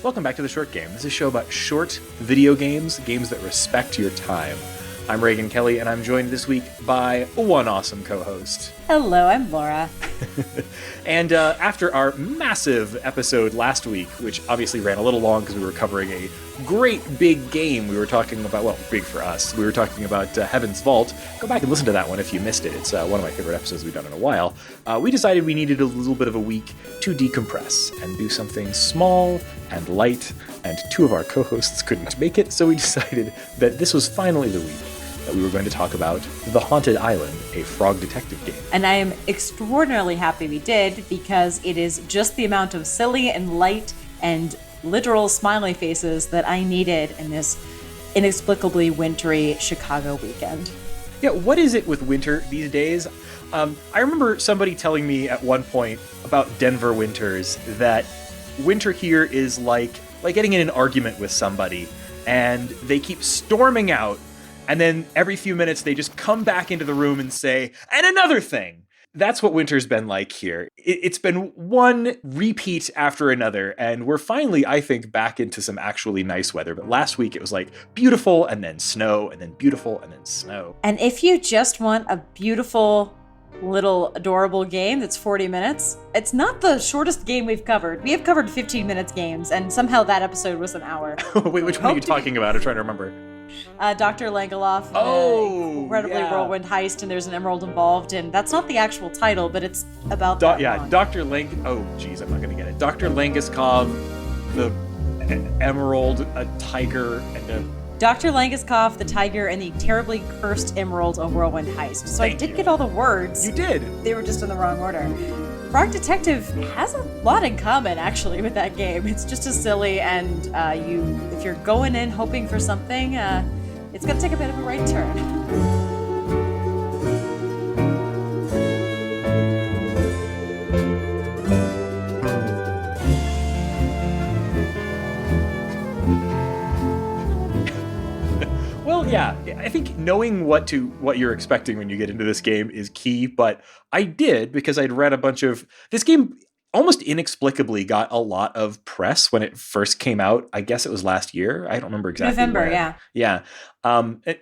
Welcome back to The Short Game. This is a show about short video games, games that respect your time. I'm Raygan Kelly, and I'm joined this week by one awesome co-host. Hello, I'm Laura. And after our massive episode last week, which obviously ran a little long because we were covering a great big game we were talking about, well, big for us, we were talking about Heaven's Vault. Go back and listen to that one if you missed it. It's one of my favorite episodes we've done in a while. We decided we needed a little bit of a week to decompress and do something small and light, and two of our co-hosts couldn't make it, so we decided that this was finally the week that we were going to talk about The Haunted Island, a frog detective game. And I am extraordinarily happy we did, because it is just the amount of silly and light and literal smiley faces that I needed in this inexplicably wintry Chicago weekend. Yeah, what is it with winter these days? I remember somebody telling me at one point about Denver winters that winter here is like getting in an argument with somebody, and they keep storming out, and then every few minutes they just come back into the room and say, and another thing. That's what winter's been like here. It's been one repeat after another, and we're finally, I think, back into some actually nice weather. But last week it was like beautiful and then snow, and then beautiful and then snow. And if you just want a beautiful little adorable game that's 40 minutes, it's not the shortest game we've covered. We have covered 15 minutes games, and somehow that episode was an hour. Wait, which one are you talking about? I'm trying to remember. Dr. Langeloff, incredibly whirlwind heist, and there's an emerald involved, and that's not the actual title, but it's about that long. Dr. Oh, geez, I'm not going to get it. Dr. Langiskov, the emerald, a tiger, and a... Dr. Langiskov, the tiger, and the terribly cursed emerald, a whirlwind heist. So I did get all the words. You did. They were just in the wrong order. Frog Detective has a lot in common, actually, with that game. It's just as silly, and if you're going in hoping for something, it's going to take a bit of a right turn. Well, yeah, I think knowing what you're expecting when you get into this game is key, but I did because I'd read a bunch of... This game almost inexplicably got a lot of press when it first came out. I guess it was last year. I don't remember exactly. November, when. yeah. Yeah.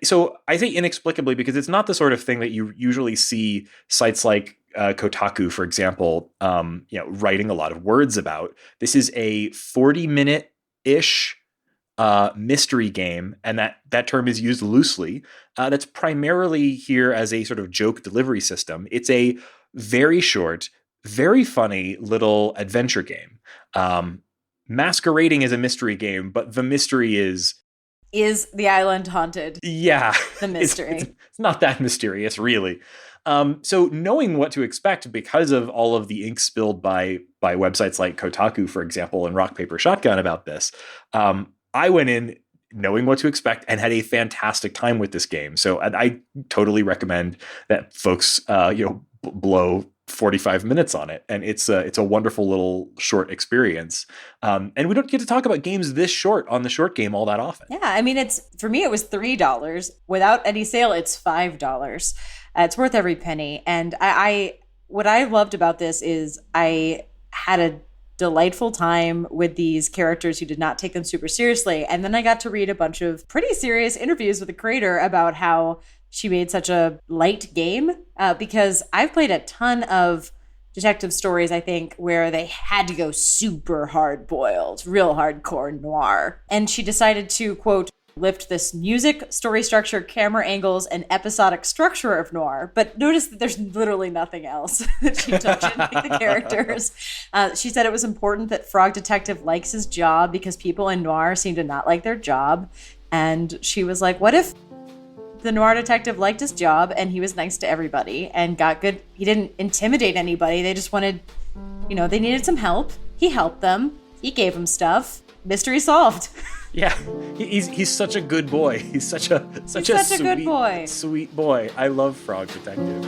So I say inexplicably because it's not the sort of thing that you usually see sites like Kotaku, for example, writing a lot of words about. This is a 40-minute-ish mystery game, and that term is used loosely. That's primarily here as a sort of joke delivery system. It's a very short, very funny little adventure game, masquerading as a mystery game, but the mystery is the island haunted? Yeah, the mystery. It's not that mysterious, really. So knowing what to expect because of all of the ink spilled by websites like Kotaku, for example, and Rock Paper Shotgun about this, I went in knowing what to expect and had a fantastic time with this game. So I totally recommend that folks, blow 45 minutes on it. And it's a wonderful little short experience. And we don't get to talk about games this short on The Short Game all that often. Yeah, I mean, for me, it was $3. Without any sale, it's $5. It's worth every penny. And what I loved about this is I had a delightful time with these characters who did not take them super seriously. And then I got to read a bunch of pretty serious interviews with the creator about how she made such a light game, because I've played a ton of detective stories, I think, where they had to go super hard-boiled, real hardcore noir. And she decided to, quote, lift this music, story structure, camera angles, and episodic structure of noir. But notice that there's literally nothing else that she took. She didn't pick the characters. She said it was important that Frog Detective likes his job because people in noir seem to not like their job. And she was like, what if the noir detective liked his job and he was nice to everybody and got good? He didn't intimidate anybody. They just wanted, they needed some help. He helped them. He gave them stuff. Mystery solved. Yeah, he's such a good boy. He's such a sweet, good boy. Sweet boy. I love Frog Detective.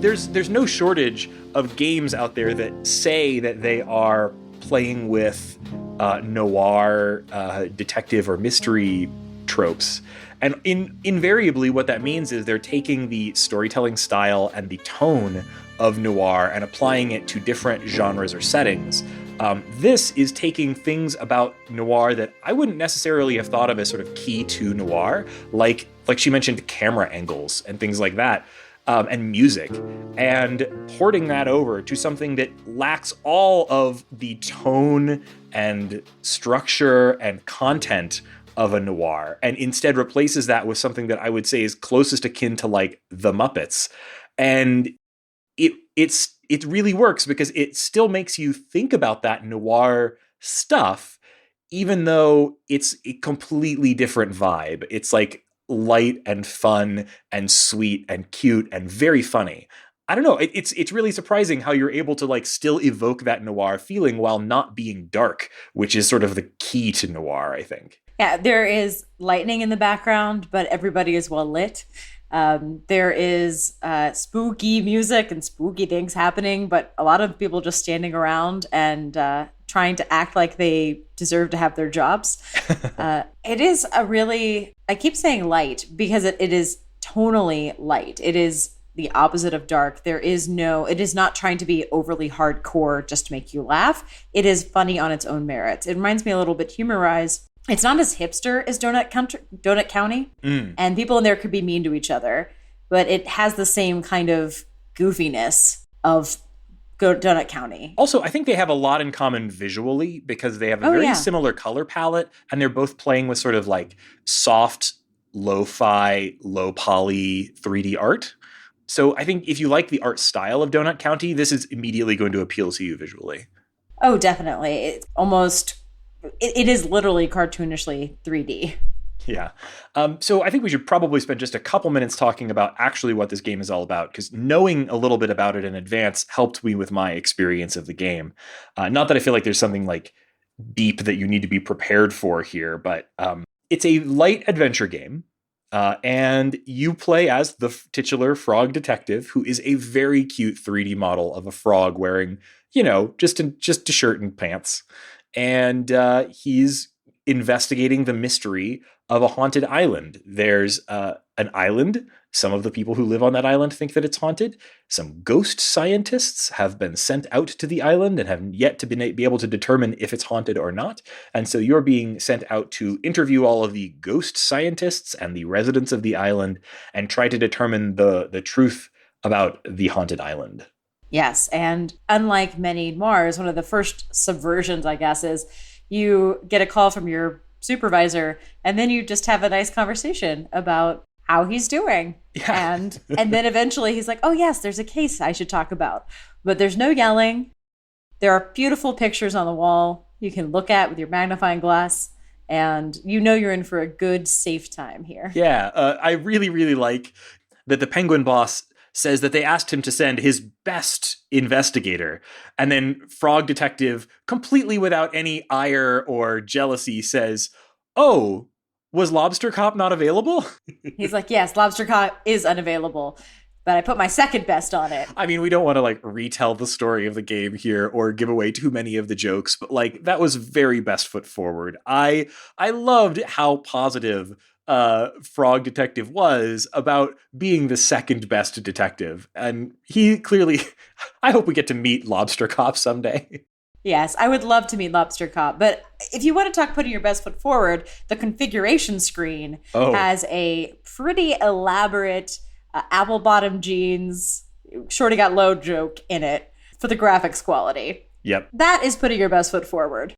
There's no shortage of games out there that say that they are playing with noir detective or mystery tropes. And invariably, what that means is they're taking the storytelling style and the tone of noir and applying it to different genres or settings. This is taking things about noir that I wouldn't necessarily have thought of as sort of key to noir, like she mentioned, camera angles and things like that, and music, and porting that over to something that lacks all of the tone and structure and content of a noir, and instead replaces that with something that I would say is closest akin to like The Muppets. And it really works because it still makes you think about that noir stuff, even though it's a completely different vibe. It's like light and fun and sweet and cute and very funny. I don't know. It's really surprising how you're able to like still evoke that noir feeling while not being dark, which is sort of the key to noir, I think. Yeah, there is lightning in the background, but everybody is well lit. There is spooky music and spooky things happening, but a lot of people just standing around and trying to act like they deserve to have their jobs. It is a really, I keep saying light because it is tonally light. It is the opposite of dark. It is not trying to be overly hardcore just to make you laugh. It is funny on its own merits. It reminds me a little bit Humorize. It's not as hipster as Donut County, and people in there could be mean to each other, but it has the same kind of goofiness of Donut County. Also, I think they have a lot in common visually because they have a very similar color palette, and they're both playing with sort of like soft, lo-fi, low poly 3D art. So I think if you like the art style of Donut County, this is immediately going to appeal to you visually. Oh, definitely. It's almost... It is literally cartoonishly 3D. Yeah. So I think we should probably spend just a couple minutes talking about actually what this game is all about, because knowing a little bit about it in advance helped me with my experience of the game. Not that I feel like there's something like deep that you need to be prepared for here, but it's a light adventure game. And you play as the titular frog detective, who is a very cute 3D model of a frog wearing, just a shirt and pants. And he's investigating the mystery of a haunted island. There's an island. Some of the people who live on that island think that it's haunted. Some ghost scientists have been sent out to the island and have yet to be able to determine if it's haunted or not. And so you're being sent out to interview all of the ghost scientists and the residents of the island and try to determine the truth about the haunted island. Yes, and unlike many noirs, one of the first subversions, I guess, is you get a call from your supervisor, and then you just have a nice conversation about how he's doing. Yeah. And then eventually he's like, oh, yes, there's a case I should talk about. But there's no yelling. There are beautiful pictures on the wall you can look at with your magnifying glass, and you're in for a good, safe time here. Yeah, I really, really like that the Penguin boss says that they asked him to send his best investigator. And then Frog Detective, completely without any ire or jealousy, says, oh, was Lobster Cop not available? He's like, yes, Lobster Cop is unavailable, but I put my second best on it. I mean, we don't want to like retell the story of the game here or give away too many of the jokes, but like that was very best foot forward. I loved how positive Frog Detective was about being the second best detective. And he clearly, I hope we get to meet Lobster Cop someday. Yes, I would love to meet Lobster Cop. But if you want to talk putting your best foot forward, the configuration screen has a pretty elaborate apple bottom jeans, Shorty Got Low joke in it for the graphics quality. Yep. That is putting your best foot forward.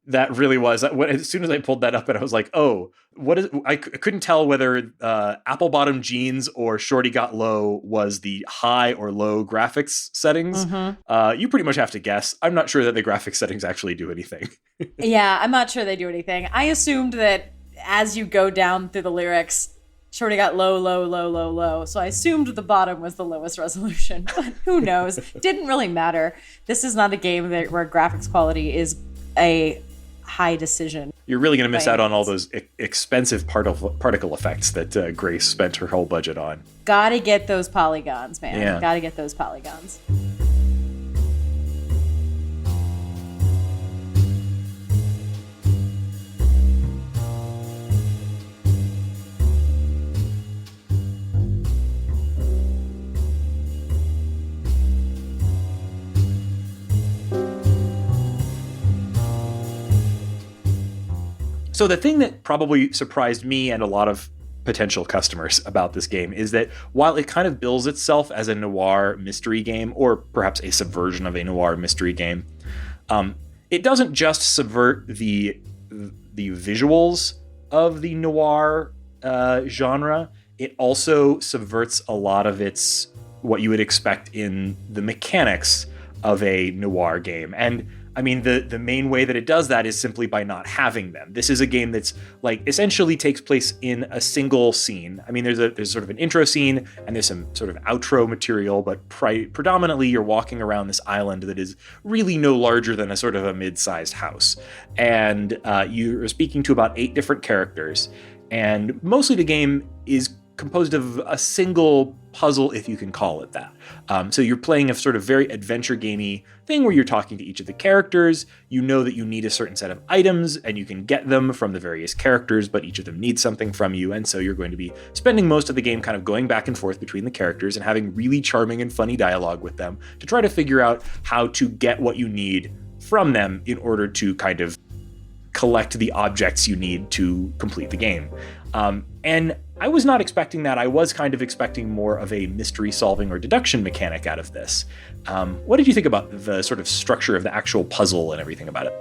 That really was. As soon as I pulled that up, and I was like, "Oh, what is?" I couldn't tell whether apple bottom jeans or Shorty Got Low was the high or low graphics settings. Mm-hmm. You pretty much have to guess. I'm not sure that the graphics settings actually do anything. Yeah, I'm not sure they do anything. I assumed that as you go down through the lyrics, Shorty got low, low, low, low, low. So I assumed the bottom was the lowest resolution, but who knows? Didn't really matter. This is not a game where graphics quality is a high decision. You're really going to miss out on all those expensive particle effects that Grace spent her whole budget on. Gotta get those polygons, man. Yeah. Gotta get those polygons. So the thing that probably surprised me and a lot of potential customers about this game is that while it kind of bills itself as a noir mystery game, or perhaps a subversion of a noir mystery game, it doesn't just subvert the visuals of the noir genre. It also subverts a lot of its what you would expect in the mechanics of a noir game. And I mean, the main way that it does that is simply by not having them. This is a game that's like essentially takes place in a single scene. I mean, there's sort of an intro scene and there's some sort of outro material, but predominantly you're walking around this island that is really no larger than a sort of a mid-sized house. And you're speaking to about 8 different characters. And mostly the game is composed of a single puzzle, if you can call it that. So you're playing a sort of very adventure gamey thing where you're talking to each of the characters. You know that you need a certain set of items and you can get them from the various characters, but each of them needs something from you. And so you're going to be spending most of the game kind of going back and forth between the characters and having really charming and funny dialogue with them to try to figure out how to get what you need from them in order to kind of collect the objects you need to complete the game. And I was not expecting that. I was kind of expecting more of a mystery solving or deduction mechanic out of this. What did you think about the sort of structure of the actual puzzle and everything about it?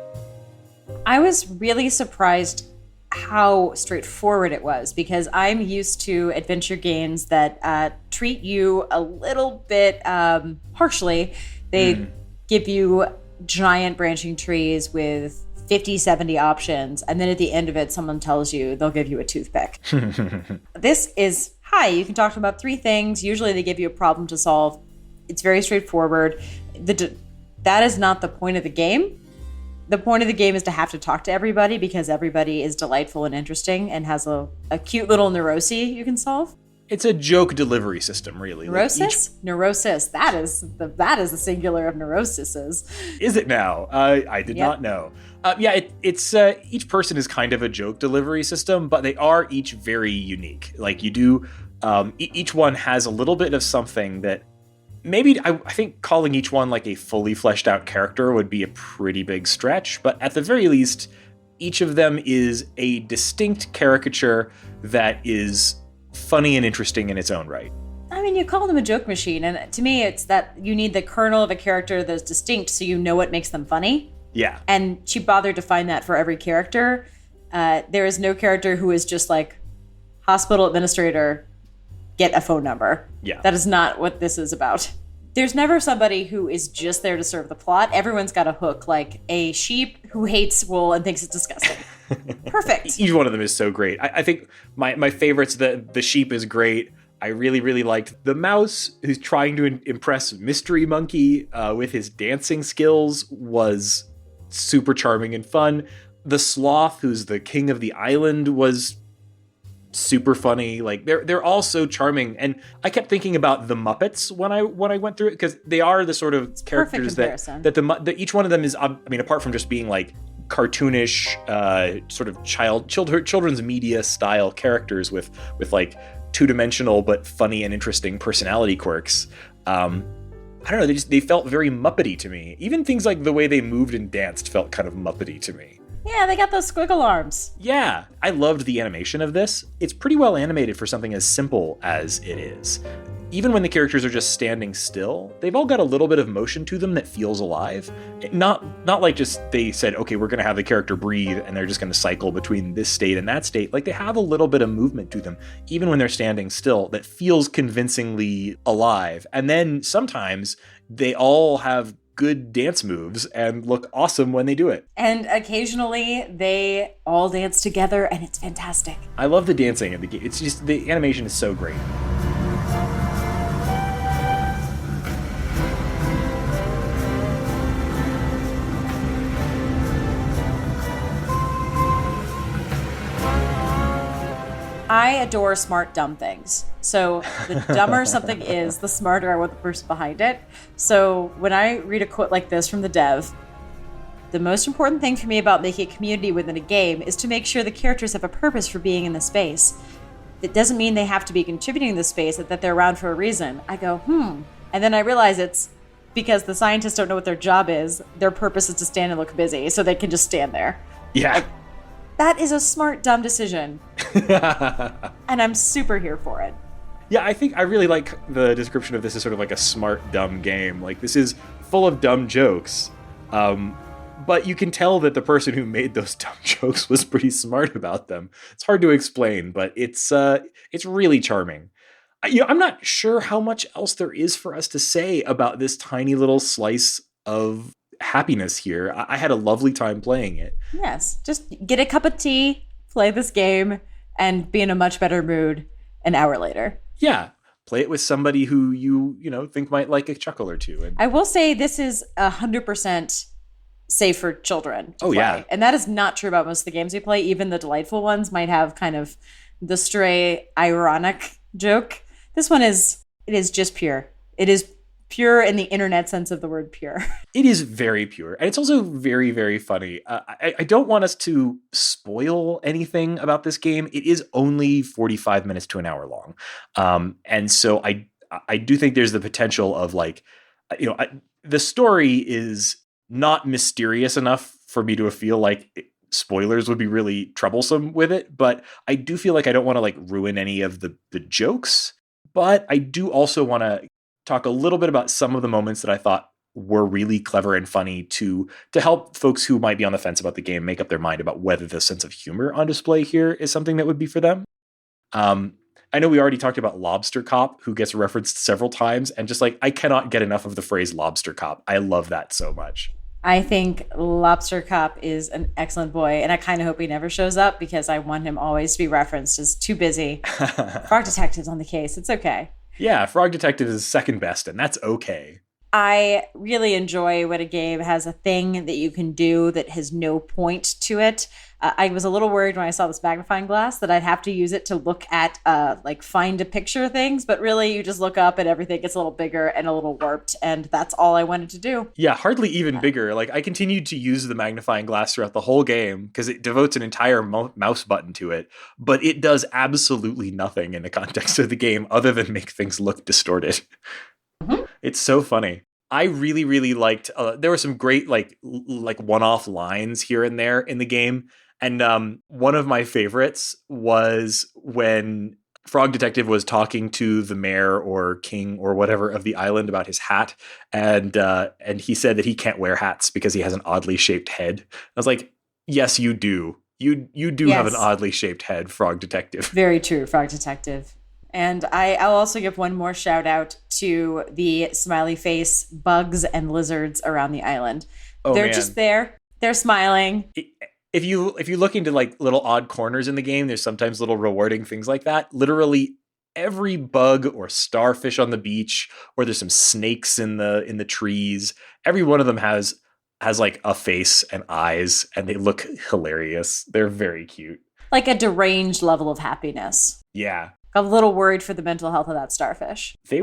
I was really surprised how straightforward it was, because I'm used to adventure games that treat you a little bit harshly. They give you giant branching trees with 50, 70 options, and then at the end of it, someone tells you they'll give you a toothpick. This is, hi, you can talk to them about 3 things. Usually they give you a problem to solve. It's very straightforward. That is not the point of the game. The point of the game is to have to talk to everybody, because everybody is delightful and interesting and has a cute little neurosis you can solve. It's a joke delivery system, really. Neurosis? Neurosis. That is the singular of neuroses. Is it now? I did not know. It's each person is kind of a joke delivery system, but they are each very unique. Like you do, each one has a little bit of something that maybe I think calling each one like a fully fleshed out character would be a pretty big stretch, but at the very least, each of them is a distinct caricature that is funny and interesting in its own right. I mean, you call them a joke machine, and to me, it's that you need the kernel of a character that's distinct so you know what makes them funny. Yeah. And she bothered to find that for every character. There is no character who is just like, hospital administrator, get a phone number. Yeah. That is not what this is about. There's never somebody who is just there to serve the plot. Everyone's got a hook, like a sheep who hates wool and thinks it's disgusting. Perfect. Each one of them is so great. I think my favorites, the sheep is great. I really, really liked the mouse who's trying to impress Mystery Monkey with his dancing skills was super charming and fun. The sloth, who's the king of the island, was super funny. Like they're all so charming, and I kept thinking about the Muppets when I went through it, because they are the sort of characters that each one of them is. I mean, apart from just being like cartoonish, sort of children's media style characters with like 2-dimensional but funny and interesting personality quirks. I don't know. They felt very Muppety to me. Even things like the way they moved and danced felt kind of Muppety to me. Yeah, they got those squiggle arms. Yeah, I loved the animation of this. It's pretty well animated for something as simple as it is. Even when the characters are just standing still, they've all got a little bit of motion to them that feels alive. Not like just they said, okay, we're going to have the character breathe and they're just going to cycle between this state and that state. Like they have a little bit of movement to them, even when they're standing still, that feels convincingly alive. And then sometimes they all have good dance moves and look awesome when they do it. And occasionally they all dance together and it's fantastic. I love the dancing in the game. It's just, the animation is so great. I adore smart, dumb things. So the dumber something is, the smarter I want the person behind it. So when I read a quote like this from the dev, the most important thing for me about making a community within a game is to make sure the characters have a purpose for being in the space. It doesn't mean they have to be contributing to the space, that they're around for a reason. I go, And then I realize it's because the scientists don't know what their job is. Their purpose is to stand and look busy, so they can just stand there. Yeah. That is a smart, dumb decision. And I'm super here for it. Yeah, I think I really like the description of this as sort of like a smart, dumb game. Like, this is full of dumb jokes. But you can tell that the person who made those dumb jokes was pretty smart about them. It's hard to explain, but it's really charming. I'm not sure how much else there is for us to say about this tiny little slice of happiness here. I had a lovely time playing it. Yes, just get a cup of tea, play this game, and be in a much better mood an hour later. Yeah, play it with somebody who you think might like a chuckle or two. And I will say this is 100% safe for children to play. Yeah. And that is not true about most of the games we play. Even the delightful ones might have kind of the stray ironic joke. This one is just pure. It is pure in the internet sense of the word pure. It is very pure. And it's also very, very funny. I don't want us to spoil anything about this game. It is only 45 minutes to an hour long. And so I do think there's the potential of the story is not mysterious enough for me to feel like spoilers would be really troublesome with it. But I do feel like I don't want to ruin any of the jokes. But I do also want to talk a little bit about some of the moments that I thought were really clever and funny to help folks who might be on the fence about the game make up their mind about whether the sense of humor on display here is something that would be for them. I know we already talked about Lobster Cop, who gets referenced several times, and just I cannot get enough of the phrase Lobster Cop. I love that so much. I think Lobster Cop is an excellent boy, and I kind of hope he never shows up because I want him always to be referenced as too busy. Frog Detective's on the case. It's okay. Yeah, Frog Detective is second best, and that's okay. I really enjoy when a game has a thing that you can do that has no point to it. I was a little worried when I saw this magnifying glass that I'd have to use it to look at, find a picture things. But really, you just look up and everything gets a little bigger and a little warped. And that's all I wanted to do. Yeah, hardly even bigger. I continued to use the magnifying glass throughout the whole game because it devotes an entire mouse button to it. But it does absolutely nothing in the context of the game other than make things look distorted. Mm-hmm. It's so funny. I really, really liked, there were some great, one-off lines here and there in the game. And one of my favorites was when Frog Detective was talking to the mayor or king or whatever of the island about his hat. And he said that he can't wear hats because he has an oddly shaped head. I was like, yes, you do. You do Yes. have an oddly shaped head, Frog Detective. Very true, Frog Detective. And I'll also give one more shout out to the smiley face bugs and lizards around the island. They're just there. They're smiling. If you look into little odd corners in the game, there's sometimes little rewarding things like that. Literally every bug or starfish on the beach, or there's some snakes in the trees. Every one of them has a face and eyes, and they look hilarious. They're very cute. Like a deranged level of happiness. Yeah. I'm a little worried for the mental health of that starfish. He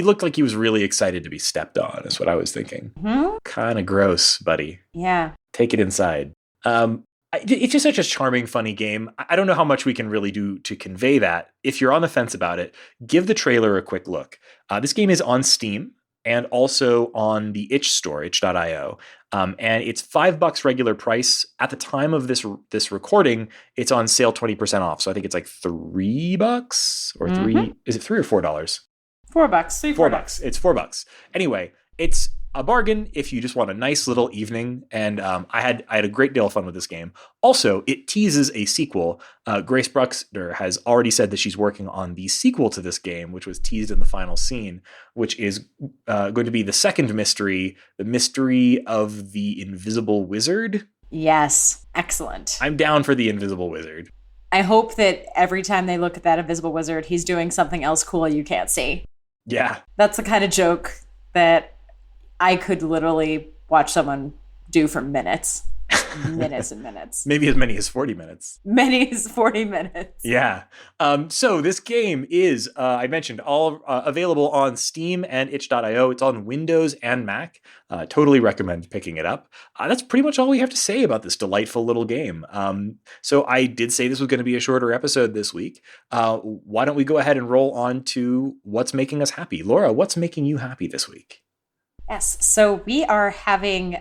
looked like he was really excited to be stepped on, is what I was thinking. Mm-hmm. Kind of gross, buddy. Yeah. Take it inside. It's just such a charming, funny game. I don't know how much we can really do to convey that. If you're on the fence about it, give the trailer a quick look. This game is on Steam and also on the itch store, itch.io. And it's $5 regular price. At the time of this recording, it's on sale 20% off. So I think it's $3 or three. Is it $3 or $4? $4. $4. It's $4. Anyway, it's a bargain if you just want a nice little evening. And I had a great deal of fun with this game. Also, it teases a sequel. Grace Bruxner has already said that she's working on the sequel to this game, which was teased in the final scene, which is going to be the second mystery, the mystery of the Invisible Wizard. Yes. Excellent. I'm down for the Invisible Wizard. I hope that every time they look at that Invisible Wizard, he's doing something else cool you can't see. Yeah. That's the kind of joke that I could literally watch someone do for minutes. Minutes and minutes. Maybe as many as 40 minutes. Many as 40 minutes. Yeah. So this game is, I mentioned, all available on Steam and itch.io. It's on Windows and Mac. Totally recommend picking it up. That's pretty much all we have to say about this delightful little game. So I did say this was going to be a shorter episode this week. Why don't we go ahead and roll on to what's making us happy? Laura, what's making you happy this week? Yes. So we are having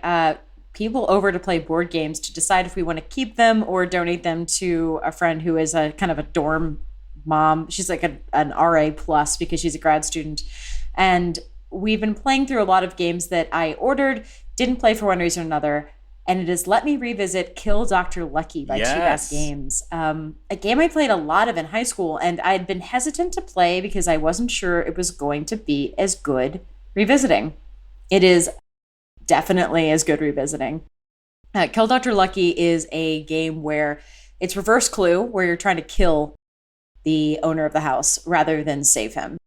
people over to play board games to decide if we want to keep them or donate them to a friend who is a kind of a dorm mom. She's like an RA plus because she's a grad student. And we've been playing through a lot of games that I ordered, didn't play for one reason or another. And it has let me revisit Kill Dr. Lucky by Cheap Ass Games, a game I played a lot of in high school. And I'd been hesitant to play because I wasn't sure it was going to be as good revisiting. It is definitely as good revisiting. Kill Dr. Lucky is a game where it's reverse Clue, where you're trying to kill the owner of the house rather than save him.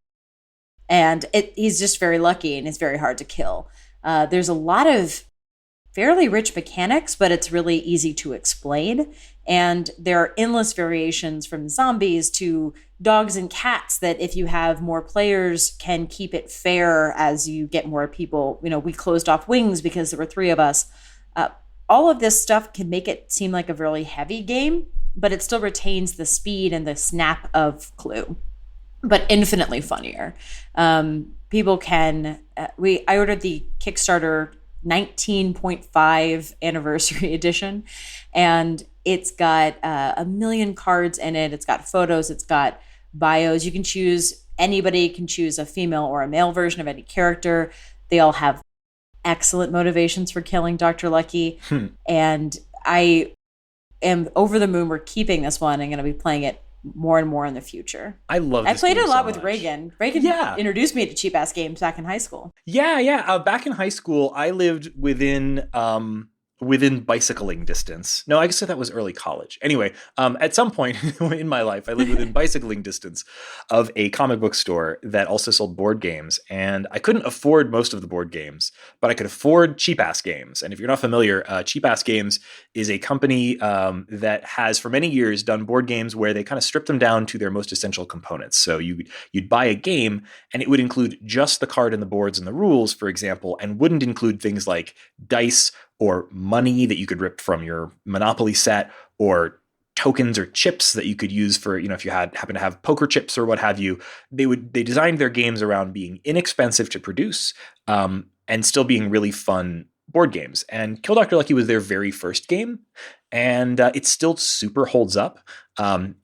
And he's just very lucky and it's very hard to kill. There's a lot of fairly rich mechanics, but it's really easy to explain. And there are endless variations from zombies to dogs and cats that if you have more players can keep it fair as you get more people. You know, we closed off wings because there were 3 of us. All of this stuff can make it seem like a really heavy game, but it still retains the speed and the snap of Clue, but infinitely funnier. People can, I ordered the Kickstarter 19.5 anniversary edition, and it's got a million cards in it. It's got photos, it's got bios. You can choose, anybody can choose a female or a male version of any character. They all have excellent motivations for killing Dr. Lucky. And I am over the moon we're keeping this one. I'm going to be playing it more and more in the future. I love I this played game it a lot so with much. Raygan. Raygan introduced me to cheap ass games back in high school. Yeah. Back in high school, I lived within bicycling distance. No, I guess that was early college. Anyway, at some point in my life, I lived within bicycling distance of a comic book store that also sold board games. And I couldn't afford most of the board games, but I could afford Cheap Ass Games. And if you're not familiar, Cheap Ass Games is a company that has for many years done board games where they kind of strip them down to their most essential components. So you'd buy a game and it would include just the card and the boards and the rules, for example, and wouldn't include things like dice or money that you could rip from your Monopoly set, or tokens or chips that you could use for, if you happen to have poker chips or what have you. They designed their games around being inexpensive to produce, and still being really fun board games. And Kill Dr. Lucky was their very first game, and it still super holds up. Laura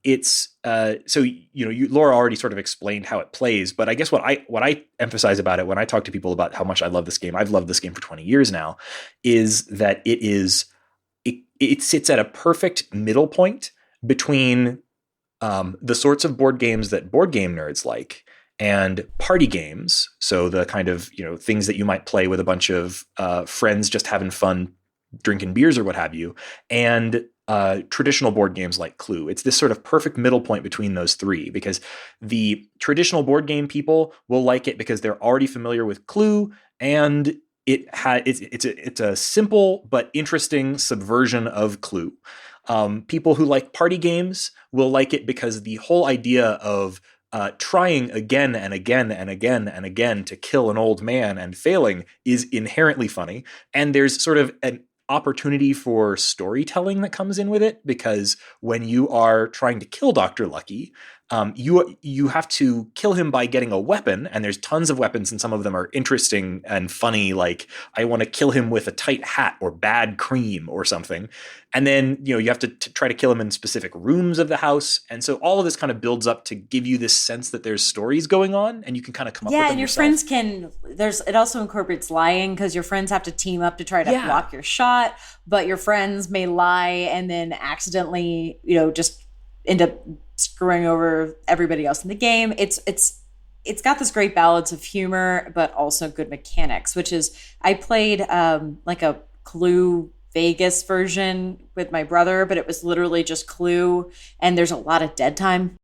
already sort of explained how it plays, but I guess what I emphasize about it when I talk to people about how much I love this game, I've loved this game for 20 years now, is that it sits at a perfect middle point between the sorts of board games that board game nerds like and party games. So the kind of, things that you might play with a bunch of friends just having fun drinking beers or what have you, and traditional board games like Clue. It's this sort of perfect middle point between those 3, because the traditional board game people will like it because they're already familiar with Clue, and it's a simple but interesting subversion of Clue. People who like party games will like it because the whole idea of trying again and again and again and again to kill an old man and failing is inherently funny. And there's sort of an opportunity for storytelling that comes in with it, because when you are trying to kill Dr. Lucky, you have to kill him by getting a weapon, and there's tons of weapons, and some of them are interesting and funny, like I want to kill him with a tight hat or bad cream or something. And then, you have to try to kill him in specific rooms of the house. And so all of this kind of builds up to give you this sense that there's stories going on, and you can kind of come up with them Yeah, and your yourself. friends it also incorporates lying, because your friends have to team up to try to block your shot, but your friends may lie and then accidentally, just end up screwing over everybody else in the game. It's got this great balance of humor, but also good mechanics, which is, I played like a Clue Vegas version with my brother, but it was literally just Clue, and there's a lot of dead time.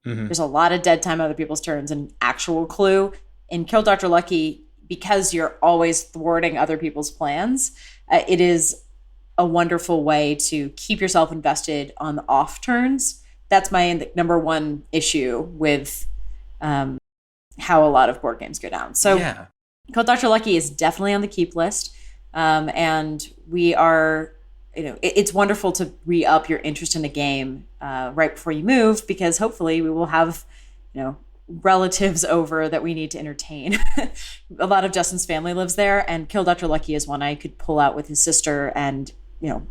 Mm-hmm. There's a lot of dead time on other people's turns and actual Clue. In Kill Dr. Lucky, because you're always thwarting other people's plans, it is a wonderful way to keep yourself invested on the off turns. That's my number one issue with how a lot of board games go down. So Kill Dr. Lucky is definitely on the keep list. And we are, it's wonderful to re-up your interest in a game right before you move, because hopefully we will have, relatives over that we need to entertain. A lot of Justin's family lives there, and Kill Dr. Lucky is one I could pull out with his sister and,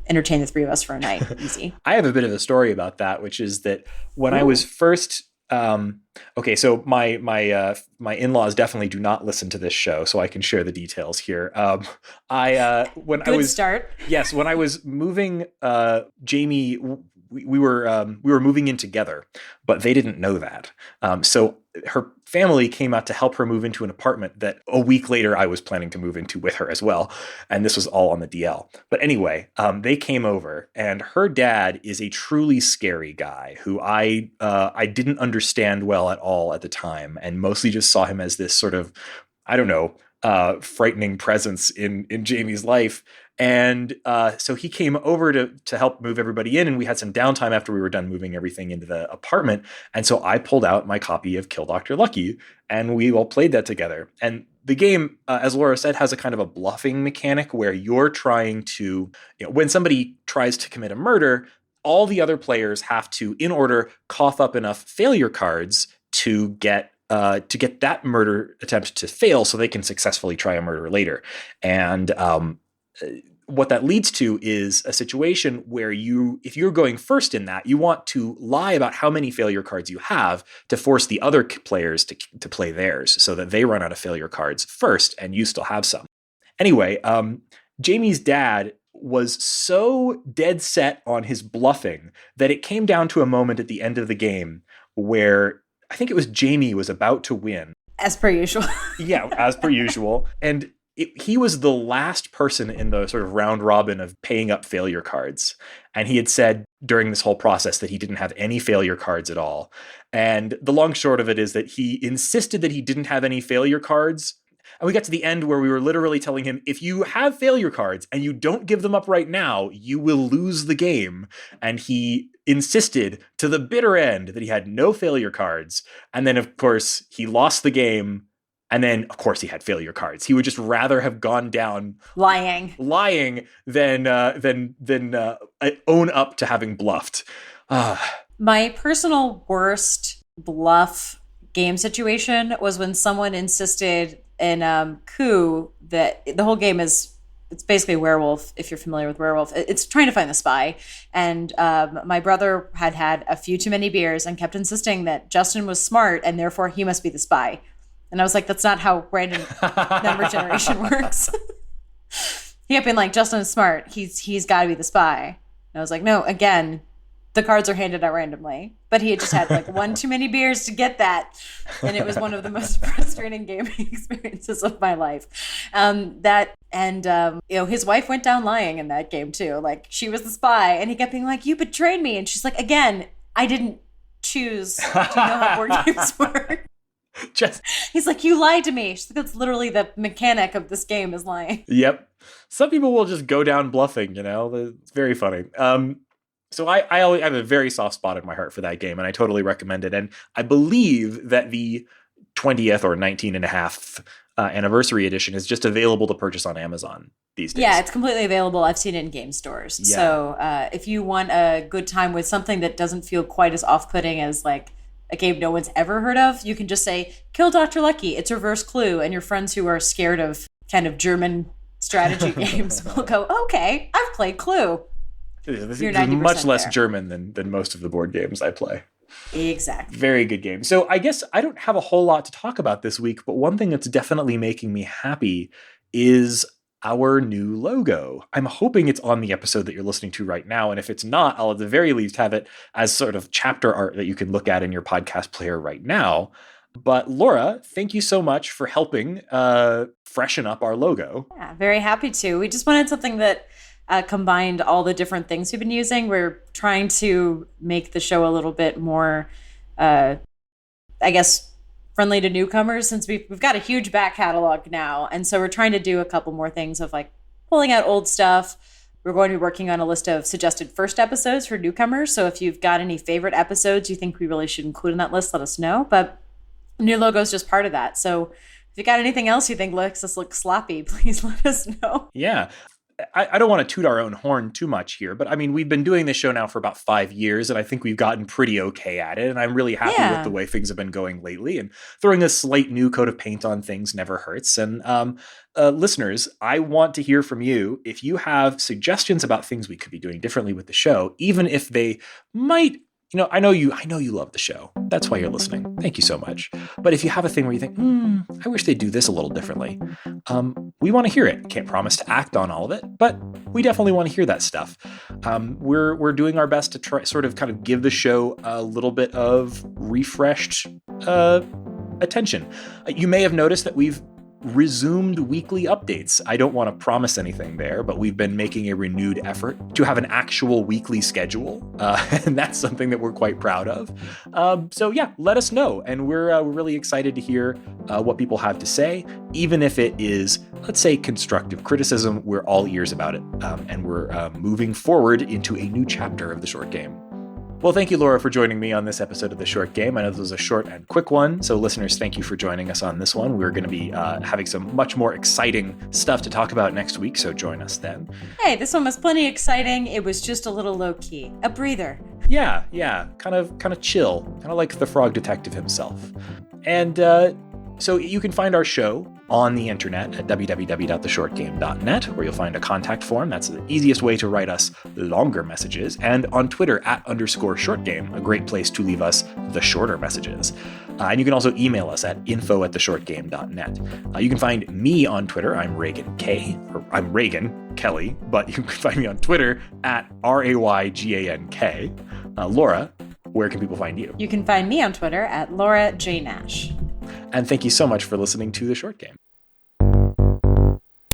entertain the three of us for a night. Easy. I have a bit of a story about that, which is that when I Ooh. was first okay, so my in-laws definitely do not listen to this show, so I can share the details here. I when I Good was start. Yes, when I was moving, Jamie, we were moving in together, but they didn't know that. So her family came out to help her move into an apartment that a week later I was planning to move into with her as well, and this was all on the DL. But anyway, they came over, and her dad is a truly scary guy who I didn't understand well at all at the time, and mostly just saw him as this sort of, I don't know, frightening presence in Jamie's life. And so he came over to help move everybody in, and we had some downtime after we were done moving everything into the apartment. And so I pulled out my copy of Kill Dr. Lucky, and we all played that together. And the game, as Laura said, has a kind of a bluffing mechanic where you're trying to, when somebody tries to commit a murder, all the other players have to, in order, cough up enough failure cards to get that murder attempt to fail so they can successfully try a murder later. And what that leads to is a situation where if you're going first in that, you want to lie about how many failure cards you have to force the other players to play theirs so that they run out of failure cards first and you still have some. Anyway, Jamie's dad was so dead set on his bluffing that it came down to a moment at the end of the game where I think it was Jamie was about to win. As per usual. Yeah, as per usual. And he was the last person in the sort of round robin of paying up failure cards. And he had said during this whole process that he didn't have any failure cards at all. And the long short of it is that he insisted that he didn't have any failure cards. And we got to the end where we were literally telling him, if you have failure cards and you don't give them up right now, you will lose the game. And he insisted to the bitter end that he had no failure cards. And then, of course, he lost the game. And then, of course, he had failure cards. He would just rather have gone down lying than own up to having bluffed. My personal worst bluff game situation was when someone insisted in Coup that the whole game it's basically werewolf, if you're familiar with werewolf. It's trying to find the spy. And my brother had a few too many beers and kept insisting that Justin was smart and therefore he must be the spy. And I was like, that's not how random number generation works. He kept being like, Justin is smart. He's got to be the spy. And I was like, no, again, the cards are handed out randomly. But he had just had like one too many beers to get that. And it was one of the most frustrating gaming experiences of my life. His wife went down lying in that game too. Like, she was the spy. And he kept being like, you betrayed me. And she's like, again, I didn't choose to know how board games work. He's like, you lied to me. She's like, that's literally the mechanic of this game, is lying. Yep. Some people will just go down bluffing, It's very funny. So I always have a very soft spot in my heart for that game, and I totally recommend it. And I believe that the 20th or 19 and a half anniversary edition is just available to purchase on Amazon these days. Yeah, it's completely available. I've seen it in game stores. Yeah. So if you want a good time with something that doesn't feel quite as off-putting as like a game no one's ever heard of, you can just say, Kill Dr. Lucky. It's reverse Clue. And your friends who are scared of kind of German strategy games will go, okay, I've played Clue. It's much less German than most of the board games I play. Exactly. Very good game. So I guess I don't have a whole lot to talk about this week, but one thing that's definitely making me happy is our new logo. I'm hoping it's on the episode that you're listening to right now. And if it's not, I'll at the very least have it as sort of chapter art that you can look at in your podcast player right now. But Laura, thank you so much for helping freshen up our logo. Yeah, very happy to. We just wanted something that combined all the different things we've been using. We're trying to make the show a little bit more, friendly to newcomers, since we've got a huge back catalog now. And so we're trying to do a couple more things of like pulling out old stuff. We're going to be working on a list of suggested first episodes for newcomers. So if you've got any favorite episodes you think we really should include in that list, let us know. But new logo is just part of that. So if you got anything else you think makes us look sloppy, please let us know. Yeah. I don't want to toot our own horn too much here, but I mean, we've been doing this show now for about 5 years, and I think we've gotten pretty okay at it. And I'm really happy with the Yeah. way things have been going lately. And throwing a slight new coat of paint on things never hurts. And listeners, I want to hear from you if you have suggestions about things we could be doing differently with the show, even if they might. I know you love the show. That's why you're listening. Thank you so much. But if you have a thing where you think, I wish they'd do this a little differently, we want to hear it. Can't promise to act on all of it, but we definitely want to hear that stuff. We're doing our best to try sort of kind of give the show a little bit of refreshed attention. You may have noticed that we've resumed weekly updates. I don't want to promise anything there, but we've been making a renewed effort to have an actual weekly schedule, and that's something that we're quite proud of. So yeah, let us know, and we're really excited to hear what people have to say, even if it is, let's say, constructive criticism. We're all ears about it, and we're moving forward into a new chapter of the short game. Well, thank you, Laura, for joining me on this episode of The Short Game. I know this was a short and quick one, so listeners, thank you for joining us on this one. We're going to be having some much more exciting stuff to talk about next week, so join us then. Hey, this one was plenty exciting. It was just a little low-key. A breather. Yeah, kind of chill, kind of like the Frog Detective himself. And so you can find our show on the internet at www.theshortgame.net, where you'll find a contact form. That's the easiest way to write us longer messages. And on Twitter @_shortgame, a great place to leave us the shorter messages. And you can also email us at info@theshortgame.net. You can find me on Twitter. I'm Raygan K, or I'm Raygan Kelly, but you can find me on Twitter at RAYGANK. Laura, where can people find you? You can find me on Twitter at Laura J. Nash. And thank you so much for listening to The Short Game.